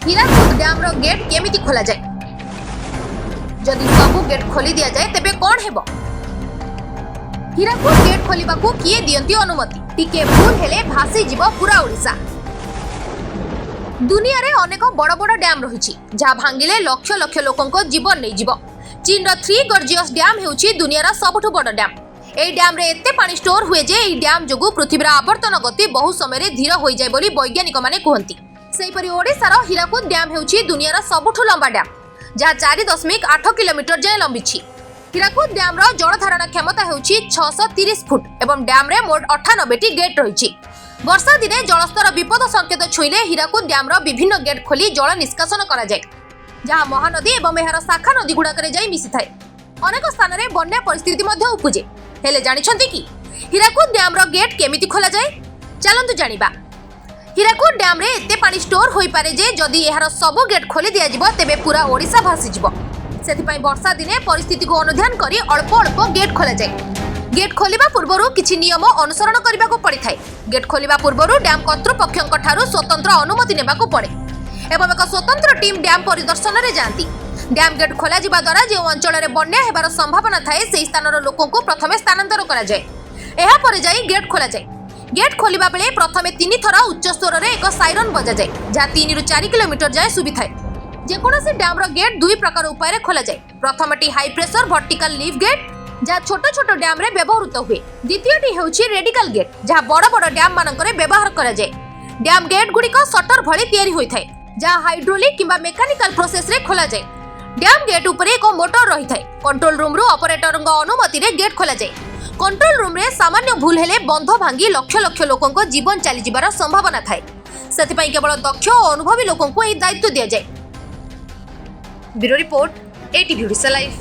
Hirakud dam रो gate केमिति खोला जाए जदि सब गेट खोली दिया जाए तेबे कोन हेबो। हीराकुद गेट खोलिबाकू किए दियंती अनुमति टिके भूल हेले भासी जीव पूरा ओडिशा। दुनिया रे अनेक बड़ बड़ डैम रहिछि जहा भांगिले लक्ष लक्ष लोकंको जीवन नै जीव। चीन रो 3 गॉर्जियस डैम हेउछि दुनिया रा सबठु बड़ डैम। ए डैम रे एते पानी स्टोर हुए जे ए डैम जोगु पृथ्वीर आवर्तन गति बहु समय रे धीर होई जाय बोली वैज्ञानिक माने कहंती। सेहि परि ओडिसा रो हीराकुद डैम हेउछि दुनिया रा सबठु लंबा डैम जहा 4.8 किलोमीटर जाय लंबिछि। हीराकुद डैम रो जल धारण क्षमता हेउछि 630 फुट एवं डैम रे मोट 98टी गेट रहिछि। वर्षा दिने जलस्तर विपद संकेत छुईले हीराकुद डैम रो विभिन्न गेट खोली जल निष्कासन करा जाय जहा महानदी एवं एहार शाखा नदी गुडाकरे जाय मिसि थाए। अनेक स्थान रे बन्या परिस्थिति मध्ये उपजे। हेले जानिछंती कि हीराकुद डैम रो गेट केमिति खोला जाय? चलंतु जानिबा। हीराकुद डैम रे एते पानी स्टोर होई पारे जे जदि एहार सब गेट खोली दिया जिवो तेबे पूरा ओडिशा भासी जिवो। सेति पई वर्षा दिने परिस्थिति को अनुध्यान करी अल्प अल्प गेट खोला जाय। गेट खोलिबा पूर्वरु किछि नियम अनुसरण करबाको पड़ि थाए। गेट खोलिबा पूर्वरु डैम कर्तृपक्षक ठारू स्वतंत्र अनुमति नेबाको पड़े एवं एक स्वतंत्र टीम डैम परिदर्शन रे जांती। डैम गेट खोला जिबा द्वारा जे अंचल रे बन्या हेबार संभावना थाए सेही स्थानर लोकंको प्रथमे स्थानांतर करा जाय। एहा परे जाई गेट खोला जाय। गेट खोलिबा बेले प्रथमे 3 थरा उच्च स्तर रे एक साइरन बजा जाय जहा 3 रु 4 किलोमीटर जाय सुबि थाए। जे कोनोसी डैम रो गेट दुई प्रकार उपाय रे खोला जाय। प्रथमटी high pressure vertical leaf gate जहा छोट छोट डैम रे व्यवहृत हुए। द्वितीयटी हेउछि रेडिकल गेट जहा बड़ बड़ डैम मानक रे व्यवहार करा जाय। डैम गेट गुडी शटर भली तयारी होई थाए जहा हाइड्रोलिक किबा मेकानिकल प्रोसेस रे खोला जाय। डैम गेट ऊपर एक मोटर रही थाए। कंट्रोल रूम रु ऑपरेटर अनुमति रे गेट खोला जाय। कंट्रोल रूम रे सामान्य भूल हेले बंध भांगी लक्ष लक्ष लोकंको जीवन चली जिबार संभावना थाए। सेति पई केवल दक्ष और अनुभवी लोकंको ए दायित्व दिया जाय। Bureau report ATV Odisha live.